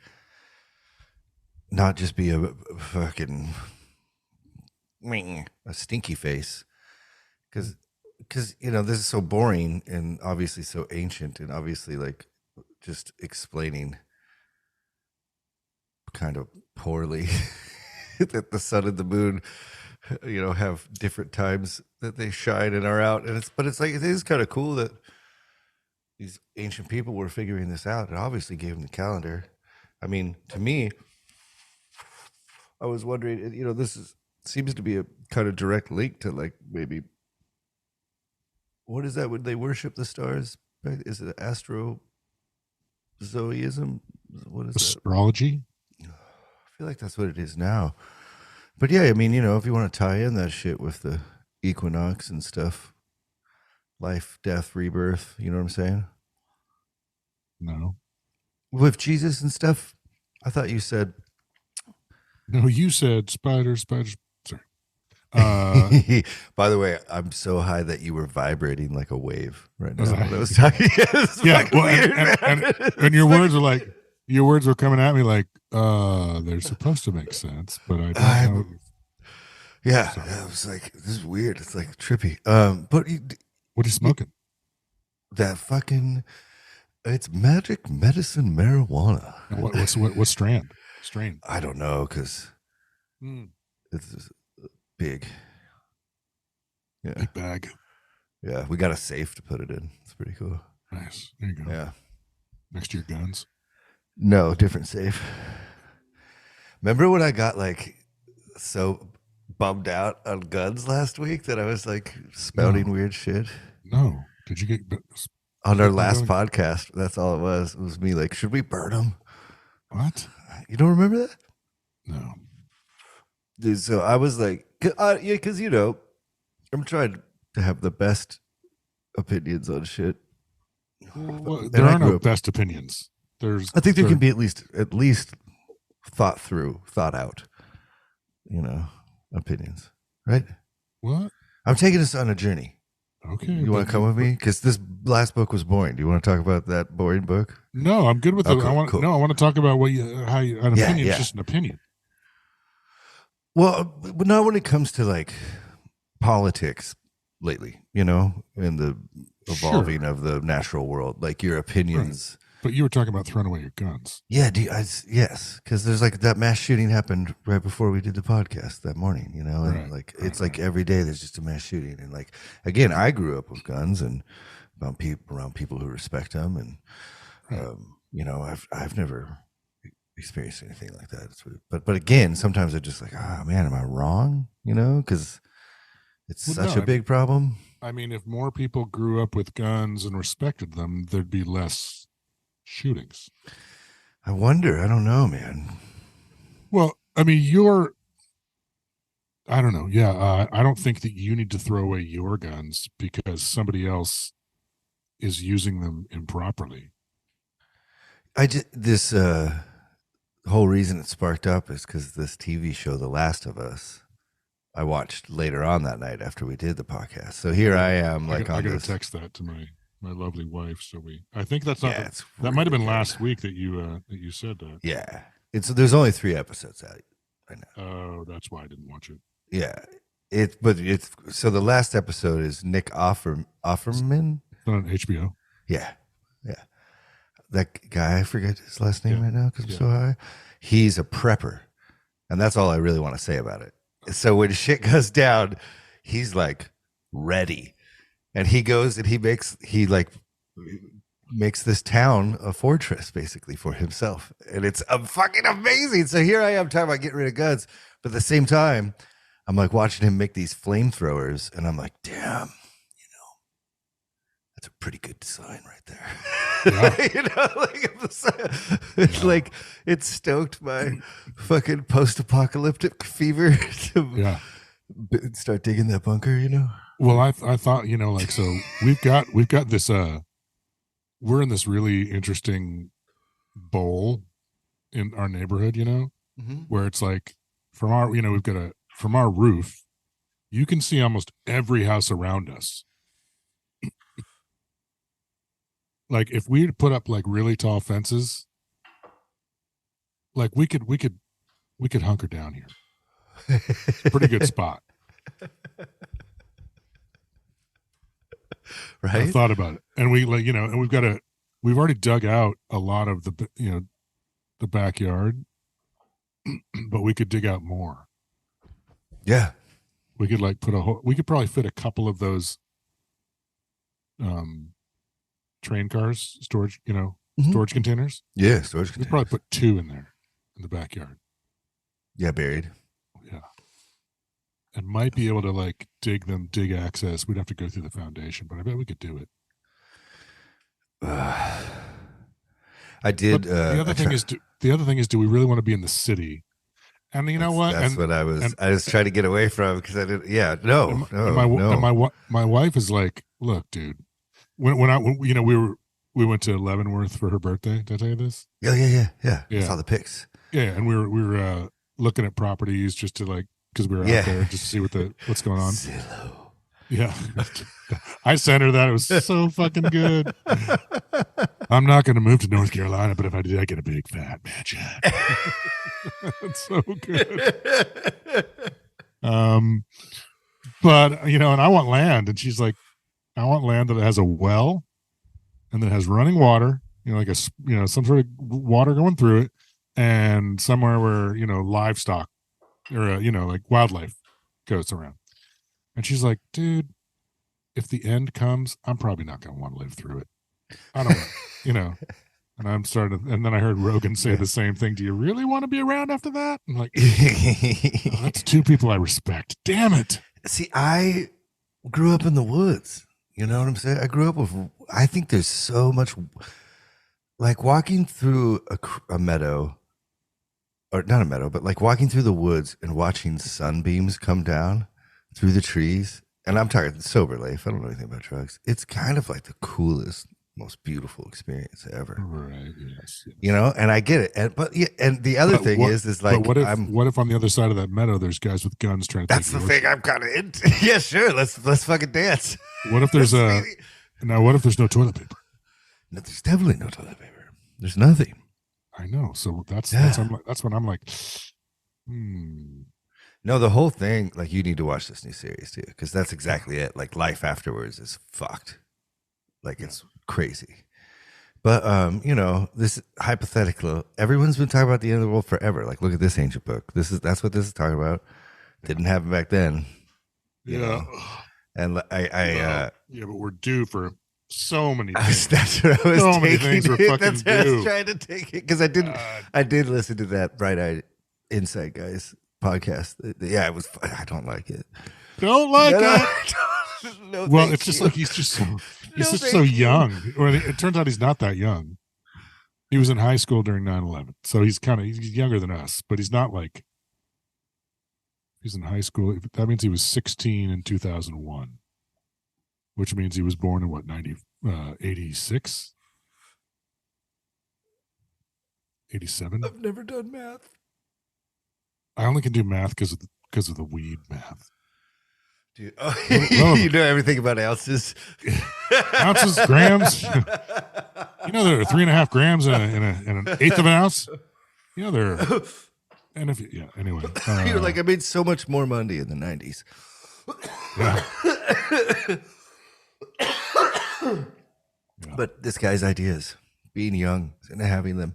not just be a fucking a stinky face, because this is so boring and obviously so ancient and obviously like just explaining kind of poorly that the sun and the moon have different times that they shine and are out, and it is kind of cool that these ancient people were figuring this out. It obviously gave them the calendar. I mean, to me, I was wondering, seems to be a kind of direct link to like maybe, what is that when they worship the stars? Right? Is it astrozoism? What is that? Astrology? I feel like that's what it is now. But yeah, I mean, if you want to tie in that shit with the equinox and stuff, life, death, rebirth, you know what I'm saying? No. With Jesus and stuff, I thought you said. No, you said spiders. Sorry. By the way, I'm so high that you were vibrating like a wave right now. I was talking. Yeah, well, weird, and your words are like, your words were coming at me like, they're supposed to make sense, but I don't know. Yeah, I was like, this is weird. It's like trippy. But what are you smoking? That fucking, it's magic medicine marijuana. What strand? Strain? I don't know, because it's big. Yeah, big bag. Yeah, we got a safe to put it in. It's pretty cool. Nice. There you go. Yeah. Next to your guns? No, different safe. Remember when I got like so bummed out on guns last week that I was like spouting weird shit? No. Did you get on our last podcast? That's all it was. It was me like, should we burn them? What? You don't remember that? No. Dude, so I was like, yeah, because I'm trying to have the best opinions on shit. Well, there are no best opinions. I think there can be at least thought through, thought out, opinions, right? What? I'm taking us on a journey. Okay. You want to come with me? Because this last book was boring. Do you want to talk about that boring book? No, I'm good with it. Cool. No, I want to talk about an opinion is just an opinion. Well, but not when it comes to like politics lately, in the evolving of the natural world, like your opinions. Right. But you were talking about throwing away your guns. Yeah, yes, because there's like that mass shooting happened right before we did the podcast that morning, and it's like every day there's just a mass shooting, and like again, I grew up with guns and around people who respect them, and I've never experienced anything like that. But again, sometimes I'm just like, man, am I wrong? Because it's such a big problem. I mean, if more people grew up with guns and respected them, there'd be less shootings. I wonder. I don't know, man. Well, I mean, I don't know. Yeah, I don't think that you need to throw away your guns because somebody else is using them improperly. This whole reason it sparked up is because this TV show, The Last of Us, I watched later on that night after we did the podcast. So here I am, I got to text that to my lovely wife. So I think that's not that might have been last week that you said that. Yeah, there's only 3 episodes out right now. Oh, that's why I didn't watch it. Yeah, so the last episode is Nick Offerman. It's on HBO. Yeah. That guy, I forget his last name right now because I'm so high. He's a prepper, and that's all I really want to say about it. So when shit goes down, he's like ready, and he goes and he makes this town a fortress basically for himself, and it's fucking amazing. So here I am talking about getting rid of guns, but at the same time, I'm like watching him make these flamethrowers, and I'm like, damn, that's a pretty good design right there. Yeah. Like it stoked my fucking post-apocalyptic fever to start digging that bunker, Well, I thought, so we've got this we're in this really interesting bowl in our neighborhood, where it's like from our from our roof, you can see almost every house around us. Like if we put up like really tall fences, like we could hunker down here. It's a pretty good spot. Right. I thought about it. And we and we've already dug out a lot of the backyard, but we could dig out more. Yeah. We could we could probably fit a couple of those train cars, storage containers. Yeah, storage containers. We'd probably put 2 in there in the backyard. Yeah, buried. Yeah. And might be able to dig access. We'd have to go through the foundation, but I bet we could do it. I did. The other thing is, do we really want to be in the city? And you know what? That's what I was trying to get away from because I didn't. Yeah, no. My wife is like, look, dude. When we went to Leavenworth for her birthday. Did I tell you this? Yeah. Yeah. I saw the pics. Yeah, and we were looking at properties just to like because we were out there just to see what's going on. Zillow. Yeah. I sent her that. It was so fucking good. I'm not going to move to North Carolina, but if I did, I get a big fat mansion. It's so good. But and I want land, and she's like, I want land that has a well, and that has running water, like some sort of water going through it, and somewhere where livestock or like wildlife goes around. And she's like, dude, if the end comes, I'm probably not going to want to live through it. I don't know, And I'm starting, and then I heard Rogan say the same thing. Do you really want to be around after that? I'm like, oh, that's two people I respect. Damn it. See, I grew up in the woods. You know what I'm saying? I grew up with. I think there's so much, like walking through a meadow, or not a meadow, but like walking through the woods and watching sunbeams come down through the trees. And I'm talking sober life. I don't know anything about drugs. It's kind of like the coolest, most beautiful experience ever. Right. Yes. And I get it. And the other thing is like, what if on the other side of that meadow there's guys with guns trying to? That's the thing I'm kind of into. Yeah, sure. Let's fucking dance. What if there's what if there's no toilet paper? No, there's definitely no toilet paper. There's nothing. I know. So that's when I'm like, No, the whole thing, like you need to watch this new series too, because that's exactly it. Like life afterwards is fucked. Like it's crazy. But this hypothetical, everyone's been talking about the end of the world forever. Like, look at this ancient book. That's what this is talking about. Didn't happen back then. Yeah. And but we're due for so many things. That's what I was so taking. Many things we're fucking that's what due. I was trying to take it because I did listen to that Bright Eyed Insight Guys podcast. Yeah, it was. I don't like it. Don't like it. No, well, it's just like he's just so young. Well, it turns out he's not that young. He was in high school during 9/11, so he's younger than us, but he's not like he's in high school. That means he was 16 in 2001, which means he was born in what 86, 87. I've never done math. I only can do math because of the weed math. Dude, you know everything about ounces. Ounces, grams. There are 3.5 grams in an eighth of an ounce. There. And anyway. You're like, I made so much more money in the 90s. Yeah. But this guy's ideas, being young and having them.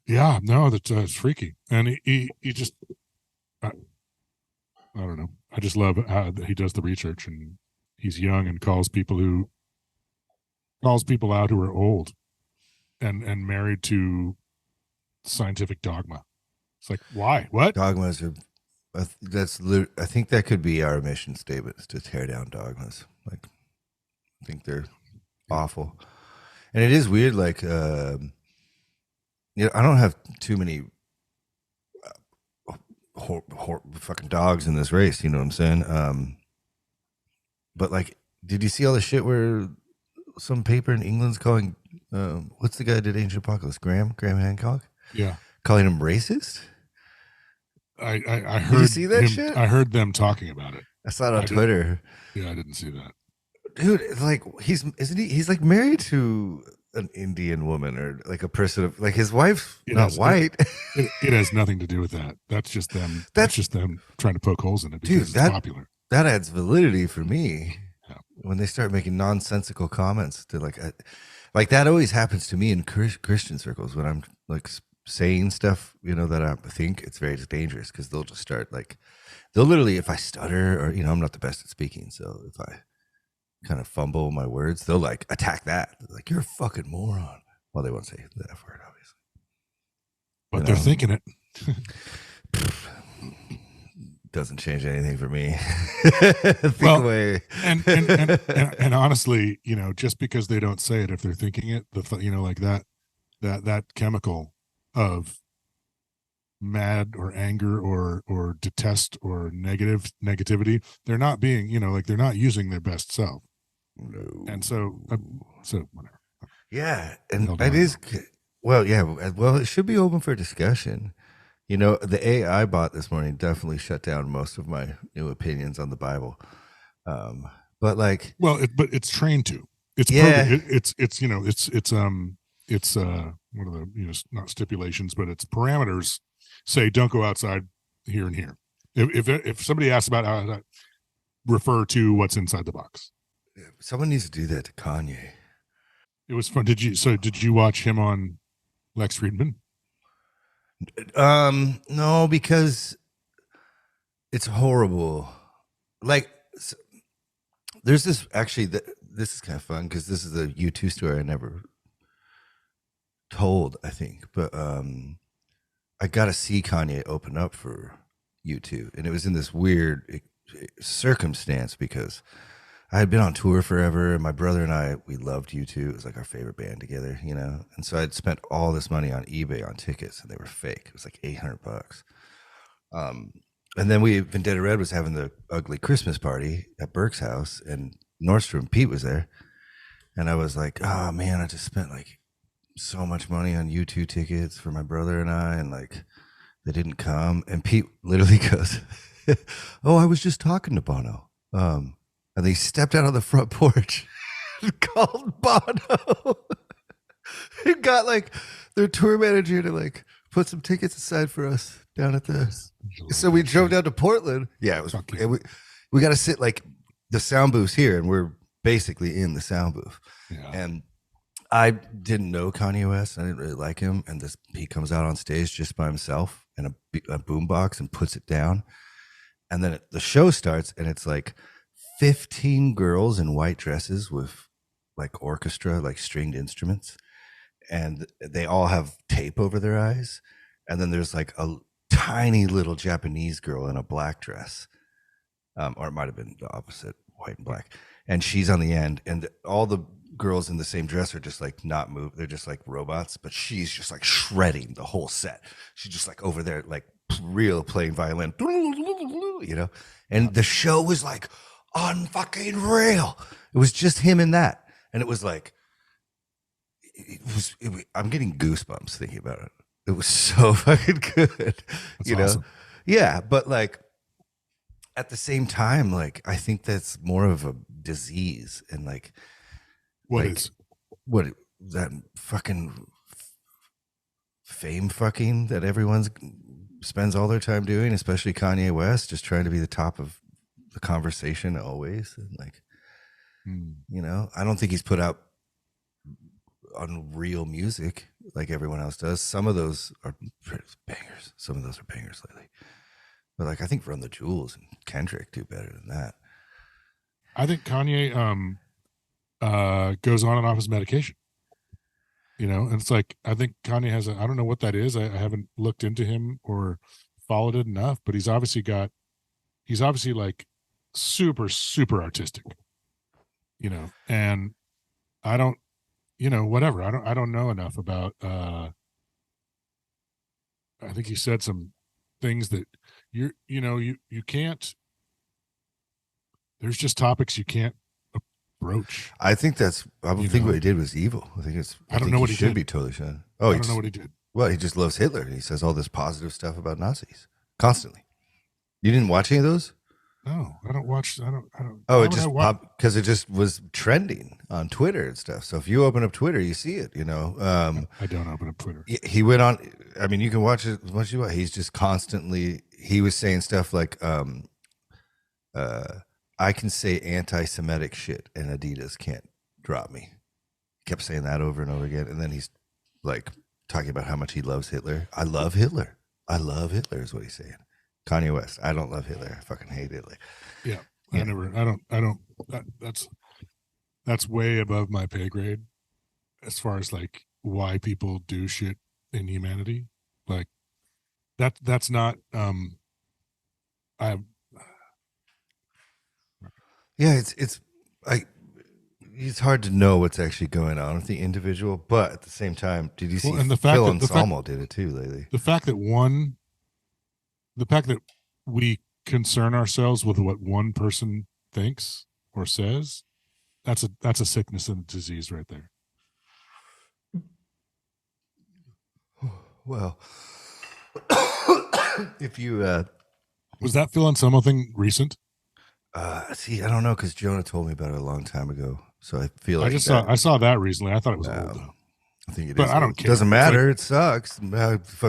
Yeah, no, that's freaky. And he just, I don't know. I just love how he does the research, and he's young and calls people out who are old and married to scientific dogma. It's like, why? What? Dogmas are, I think that could be our mission statement, is to tear down dogmas. Like, I think they're awful. And it is weird, like, I don't have too many fucking dogs in this race, you know what I'm saying? But like, did you see all the shit where some paper in England's calling what's the guy that did Ancient Apocalypse? Graham Hancock? Yeah. Calling him racist? I heard. Did you see that shit? I heard them talking about it. I saw it on Twitter. Yeah, I didn't see that. Dude, it's like he's like married to an Indian woman, or like a person of, like, his wife's not white. It has nothing to do with that. That's just them. That's just them trying to poke holes in it because it's popular. That adds validity for me. Yeah. When they start making nonsensical comments to like that always happens to me in Christian circles when I'm like saying stuff, that I think it's very dangerous, because they'll just start like, they'll literally, if I stutter or, I'm not the best at speaking. So if I kind of fumble my words, they'll like attack that. They're like, you're a fucking moron. Well, they won't say the F word, obviously. But they're thinking it. doesn't change anything for me. Think Well, away. and honestly, just because they don't say it, if they're thinking it, like that chemical of mad or anger or detest or negativity, they're not being, like they're not using their best self. No. And so whatever. Yeah, and Held it on. is. Well, yeah. Well, it should be open for discussion. The AI bot this morning definitely shut down most of my new opinions on the Bible. But like, Well, but it's trained to. It's yeah, it's one of the not stipulations, but it's parameters. Say don't go outside here and here. If somebody asks about how, refer to what's inside the box. someone needs to do that to Kanye. It was fun. Did you watch him on Lex Friedman? No, because it's horrible. Like, there's this actually. This is kind of fun because this is a U2 story I never told, I think, but I got to see Kanye open up for U2, and it was in this weird circumstance because I had been on tour forever, and my brother and I, we loved U2. It was like our favorite band together, And so I'd spent all this money on eBay on tickets, and they were fake. It was like $800. And then Vendetta Red was having the ugly Christmas party at Burke's house, and Nordstrom Pete was there, and I was like, oh man, I just spent like so much money on U2 tickets for my brother and I, and like they didn't come. And Pete literally goes, "Oh, I was just talking to Bono." And they stepped out on the front porch and called Bono. and got like their tour manager to like put some tickets aside for us down at the. So we drove down to Portland. Yeah, it was. We got to sit like the sound booths here, and we're basically in the sound booth. Yeah. And I didn't know Kanye West. I didn't really like him. And he comes out on stage just by himself in a boombox and puts it down. And then the show starts, and it's like 15 girls in white dresses with like orchestra, like stringed instruments. And they all have tape over their eyes. And then there's like a tiny little Japanese girl in a black dress. Or it might have been the opposite, white and black. And she's on the end. And all the girls in the same dress are just like not move. They're just like robots, but she's just like shredding the whole set. She's just like over there, like real playing violin, and the show was like unfucking real. It was just him and that. And it was like, I'm getting goosebumps thinking about it. It was so fucking good. That's awesome. Yeah. But like, at the same time, like, I think that's more of a disease. And like, what that fucking fame fucking that everyone's spends all their time doing, especially Kanye West, just trying to be the top of the conversation always. And like, I don't think he's put out unreal music like everyone else does. Some of those are bangers. Some of those are bangers lately. But like, I think Run the Jewels and Kendrick do better than that. I think Kanye goes on and off his medication. And it's like, I think Kanye has I don't know what that is. I haven't looked into him or followed it enough, but he's obviously like super, super artistic, and I don't, whatever. I don't know enough about, I think he said some things that you can't, there's just topics you can't approach. I think I don't think what he did was evil. I don't know what he should be totally sure. Oh, I don't know what he did. Well, he just loves Hitler. He says all this positive stuff about Nazis constantly. You didn't watch any of those? No, I don't watch. I don't. Oh, it just popped because it just was trending on Twitter and stuff. So if you open up Twitter, you see it. I don't open up Twitter. He went on. I mean, you can watch it as much as you want. He's just constantly. He was saying stuff like, I can say anti-Semitic shit and Adidas can't drop me. He kept saying that over and over again. And then he's like talking about how much he loves Hitler. I love Hitler. I love Hitler is what he's saying. Kanye West. I don't love Hitler. I fucking hate Hitler. Yeah. That's way above my pay grade as far as like why people do shit in humanity. Like that's not, Yeah, it's hard to know what's actually going on with the individual, but at the same time, did you see and Phil Anselmo did it too lately? The fact that we concern ourselves with what one person thinks or says, that's a sickness and a disease right there. Well, if you was that Phil Anselmo thing recent? See, I don't know because Jonah told me about it a long time ago, so I feel like I saw that recently. I thought it was old though. I think it but is. I don't care. It doesn't matter. It sucks. It's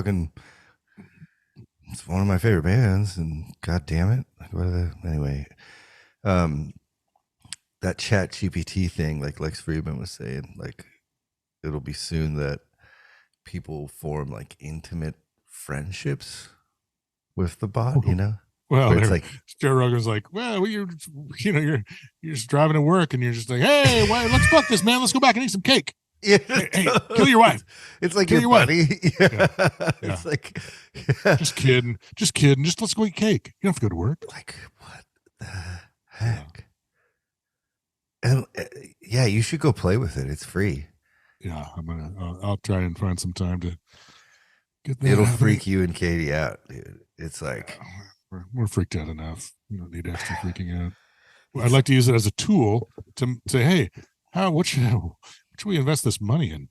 one of my favorite bands, and god damn it. Anyway, that Chat GPT thing, like Lex Friedman was saying, like it'll be soon that people form like intimate friendships with the bot, you know? Well, it's like Joe Rogan's like, well, you're just driving to work and you're just like, hey, let's fuck this, man. Let's go back and eat some cake. Yeah, hey, kill your wife. It's like your buddy. Yeah. It's like, just kidding. Just let's go eat cake. You don't have to go to work. Like, what the heck? And yeah, you should go play with it. It's free. Yeah, I'll try and find some time to get that. It'll freak you and Katie out, dude. It's like we're freaked out enough. We don't need extra freaking out. I'd like to use it as a tool to say, hey, what should we invest this money in?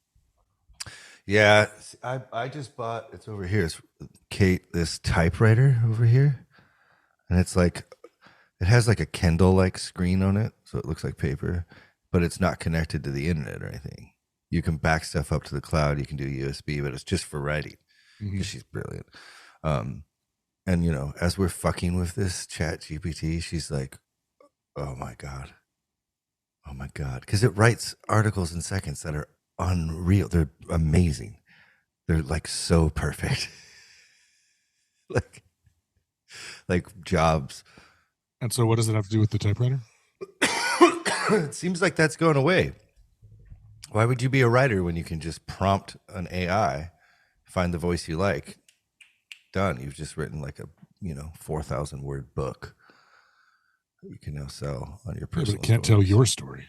Yeah, I just bought. It's over here. It's Kate. This typewriter over here, and it's like it has like a Kindle like screen on it, so it looks like paper, but it's not connected to the internet or anything. You can back stuff up to the cloud. You can do USB, but it's just for writing. Because she's brilliant. And you know, as we're fucking with this Chat GPT, she's like, oh my god, because it writes articles in seconds that are unreal. They're amazing. They're like so perfect. like Jobs. And so what does it have to do with the typewriter? It seems like that's going away. Why would you be a writer when you can just prompt an AI, find the voice you like? Done. You've just written like a 4,000 word book that you can now sell on your personal. But it can't tell your story.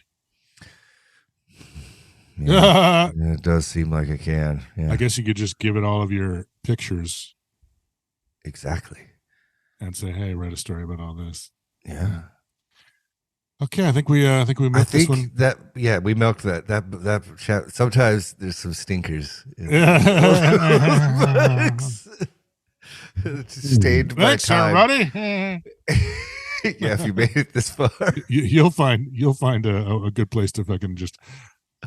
Yeah, it does seem like it can. Yeah. I guess you could just give it all of your pictures. Exactly. And say, hey, write a story about all this. Yeah. Okay, I think we milked this one. We milked that chat. Sometimes there's some stinkers. Stained by time. Everybody. Yeah, if you made it this far, you'll find a good place to fucking just.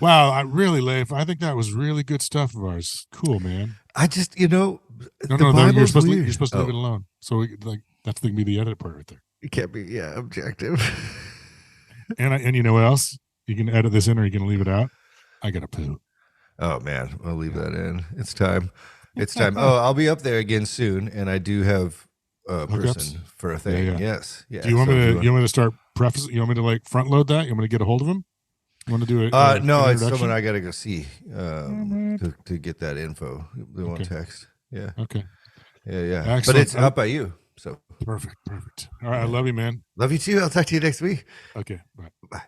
Wow, Leif, I think that was really good stuff of ours. Cool, man. I just no, you're supposed to leave it alone. So that's going to be the edit part right there. It can't be objective. And you know what else? You can edit this in or you can leave it out. I gotta poo. Oh man, I'll leave that in. It's time. Oh, I'll be up there again soon, and I do have a person for a thing. Yeah. Yes. Yeah. Do you want me to start preface? You want me to like front load that? You want me to get a hold of him? You want to do it? No, it's someone I gotta go see to get that info. They want text. Yeah. Okay. Yeah. Excellent. But it's out by you. So perfect. All right. I love you, man. Love you too. I'll talk to you next week. Okay. Bye.